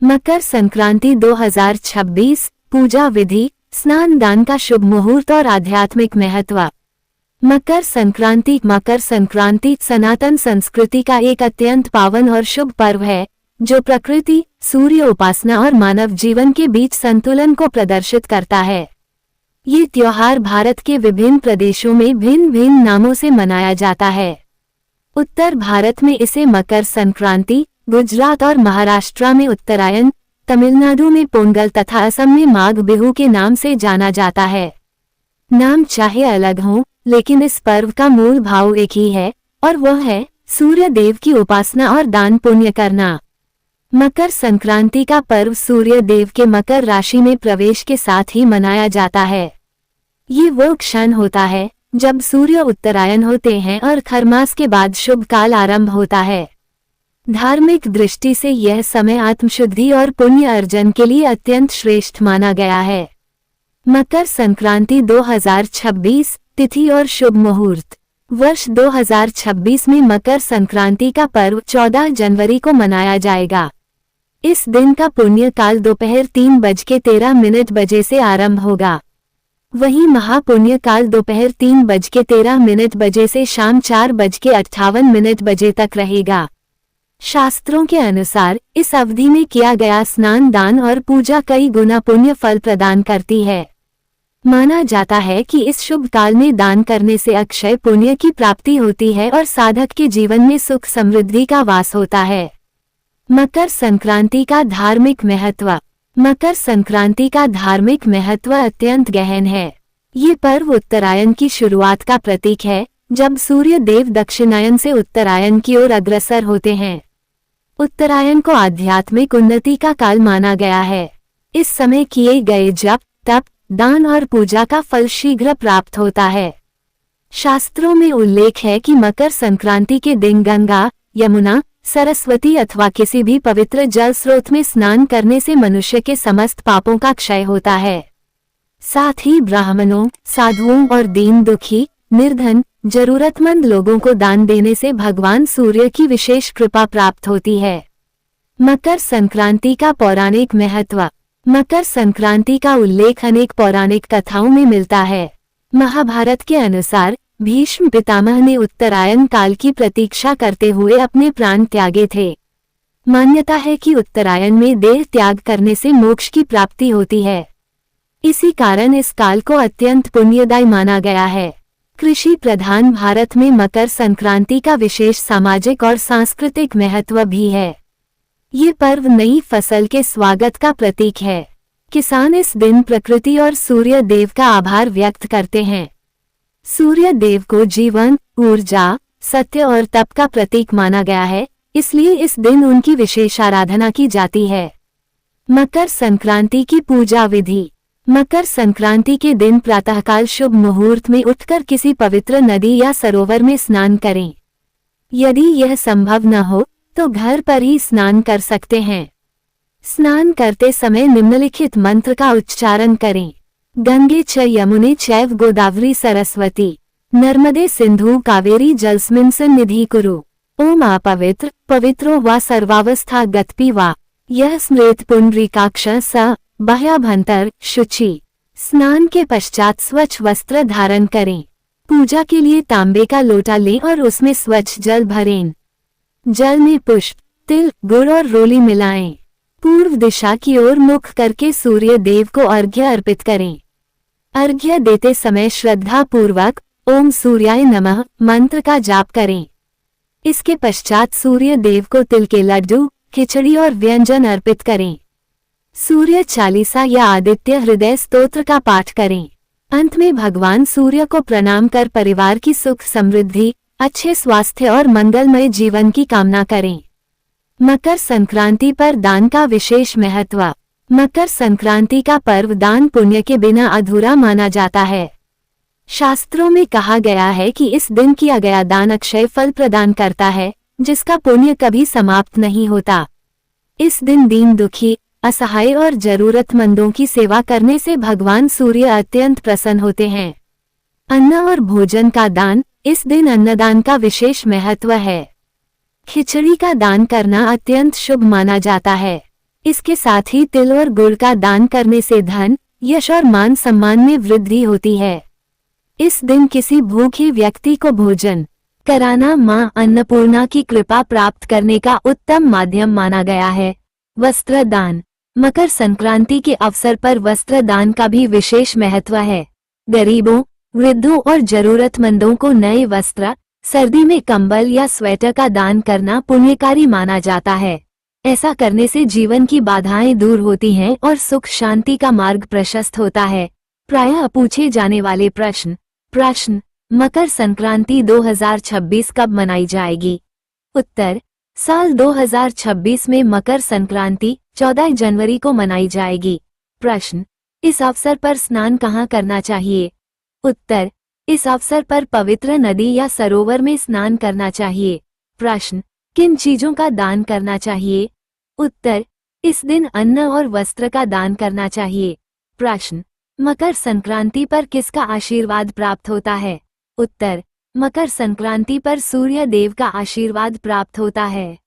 मकर संक्रांति 2026 पूजा विधि, स्नान दान का शुभ मुहूर्त और आध्यात्मिक महत्व। मकर संक्रांति सनातन संस्कृति का एक अत्यंत पावन और शुभ पर्व है, जो प्रकृति, सूर्य उपासना और मानव जीवन के बीच संतुलन को प्रदर्शित करता है। ये त्योहार भारत के विभिन्न प्रदेशों में भिन्न भिन्न नामों से मनाया जाता है। उत्तर भारत में इसे मकर संक्रांति, गुजरात और महाराष्ट्र में उत्तरायण, तमिलनाडु में पोंगल तथा असम में माघ बिहू के नाम से जाना जाता है। नाम चाहे अलग हों, लेकिन इस पर्व का मूल भाव एक ही है, और वह है सूर्य देव की उपासना और दान पुण्य करना। मकर संक्रांति का पर्व सूर्य देव के मकर राशि में प्रवेश के साथ ही मनाया जाता है। ये वो क्षण होता है जब सूर्य उत्तरायण होते हैं और खरमास के बाद शुभ काल आरंभ होता है। धार्मिक दृष्टि से यह समय आत्मशुद्धि और पुण्य अर्जन के लिए अत्यंत श्रेष्ठ माना गया है। मकर संक्रांति 2026 तिथि और शुभ मुहूर्त। वर्ष 2026 में मकर संक्रांति का पर्व 14 जनवरी को मनाया जाएगा। इस दिन का पुण्य काल दोपहर 3:13 से आरंभ होगा। वहीं महापुण्य काल दोपहर 3:13 से शाम 4:58 तक रहेगा। शास्त्रों के अनुसार इस अवधि में किया गया स्नान दान और पूजा कई गुना पुण्य फल प्रदान करती है। माना जाता है कि इस शुभ काल में दान करने से अक्षय पुण्य की प्राप्ति होती है और साधक के जीवन में सुख समृद्धि का वास होता है। मकर संक्रांति का धार्मिक महत्व। मकर संक्रांति का धार्मिक महत्व अत्यंत गहन है। ये पर्व उत्तरायण की शुरुआत का प्रतीक है, जब सूर्य देव दक्षिणायन से उत्तरायण की ओर अग्रसर होते हैं। उत्तरायण को आध्यात्मिक उन्नति का काल माना गया है। इस समय किए गए जप, तप, दान और पूजा का फल शीघ्र प्राप्त होता है। शास्त्रों में उल्लेख है कि मकर संक्रांति के दिन गंगा, यमुना, सरस्वती अथवा किसी भी पवित्र जल स्रोत में स्नान करने से मनुष्य के समस्त पापों का क्षय होता है। साथ ही ब्राह्मणों, साधुओं और दीन दुखी, निर्धन, जरूरतमंद लोगों को दान देने से भगवान सूर्य की विशेष कृपा प्राप्त होती है। मकर संक्रांति का पौराणिक महत्व। मकर संक्रांति का उल्लेख अनेक पौराणिक कथाओं में मिलता है। महाभारत के अनुसार भीष्म पितामह ने उत्तरायण काल की प्रतीक्षा करते हुए अपने प्राण त्यागे थे। मान्यता है कि उत्तरायण में देह त्याग करने से मोक्ष की प्राप्ति होती है। इसी कारण इस काल को अत्यंत पुण्यदायी माना गया है। कृषि प्रधान भारत में मकर संक्रांति का विशेष सामाजिक और सांस्कृतिक महत्व भी है। ये पर्व नई फसल के स्वागत का प्रतीक है। किसान इस दिन प्रकृति और सूर्य देव का आभार व्यक्त करते हैं। सूर्य देव को जीवन, ऊर्जा, सत्य और तप का प्रतीक माना गया है, इसलिए इस दिन उनकी विशेष आराधना की जाती है। मकर संक्रांति की पूजा विधि। मकर संक्रांति के दिन प्रातःकाल शुभ मुहूर्त में उठकर किसी पवित्र नदी या सरोवर में स्नान करें। यदि यह संभव न हो तो घर पर ही स्नान कर सकते हैं। स्नान करते समय निम्नलिखित मंत्र का उच्चारण करें। गंगे च यमुने चैव गोदावरी सरस्वती नर्मदे सिंधु कावेरी जलस्मिन् सन्निधि कुरु। ओम अपवित्र पवित्रो वा सर्वावस्था गतपि वा यह स्मृत पुंडरीकाक्ष स बाह्याभ्यंतर शुचि। स्नान के पश्चात स्वच्छ वस्त्र धारण करें। पूजा के लिए तांबे का लोटा लें और उसमें स्वच्छ जल भरें। जल में पुष्प, तिल, गुड़ और रोली मिलाएं। पूर्व दिशा की ओर मुख करके सूर्य देव को अर्घ्य अर्पित करें। अर्घ्य देते समय श्रद्धा पूर्वक ओम सूर्याय नमः मंत्र का जाप करें। इसके पश्चात सूर्य देव को तिल के लड्डू, खिचड़ी और व्यंजन अर्पित करें। सूर्य चालीसा या आदित्य हृदय स्तोत्र का पाठ करें। अंत में भगवान सूर्य को प्रणाम कर परिवार की सुख समृद्धि, अच्छे स्वास्थ्य और मंगलमय जीवन की कामना करें। मकर संक्रांति पर दान का विशेष महत्व। मकर संक्रांति का पर्व दान पुण्य के बिना अधूरा माना जाता है। शास्त्रों में कहा गया है कि इस दिन किया गया दान अक्षय फल प्रदान करता है, जिसका पुण्य कभी समाप्त नहीं होता। इस दिन दीन दुखी, असहाय और जरूरतमंदों की सेवा करने से भगवान सूर्य अत्यंत प्रसन्न होते हैं। अन्न और भोजन का दान। इस दिन अन्नदान का विशेष महत्व है। खिचड़ी का दान करना अत्यंत शुभ माना जाता है। इसके साथ ही तिल और गुड़ का दान करने से धन, यश और मान सम्मान में वृद्धि होती है। इस दिन किसी भूखे व्यक्ति को भोजन कराना मां अन्नपूर्णा की कृपा प्राप्त करने का उत्तम माध्यम माना गया है। वस्त्र दान। मकर संक्रांति के अवसर पर वस्त्र दान का भी विशेष महत्व है। गरीबों, वृद्धों और जरूरतमंदों को नए वस्त्र, सर्दी में कंबल या स्वेटर का दान करना पुण्यकारी माना जाता है। ऐसा करने से जीवन की बाधाएं दूर होती हैं और सुख शांति का मार्ग प्रशस्त होता है। प्रायः पूछे जाने वाले प्रश्न मकर संक्रांति 2026 कब मनाई जाएगी? उत्तर, साल 2026 में मकर संक्रांति 14 जनवरी को मनाई जाएगी। प्रश्न, इस अवसर पर स्नान कहाँ करना चाहिए? उत्तर, इस अवसर पर पवित्र नदी या सरोवर में स्नान करना चाहिए। प्रश्न, किन चीजों का दान करना चाहिए? उत्तर, इस दिन अन्न और वस्त्र का दान करना चाहिए। प्रश्न, मकर संक्रांति पर किसका आशीर्वाद प्राप्त होता है? उत्तर, मकर संक्रांति पर सूर्य देव का आशीर्वाद प्राप्त होता है।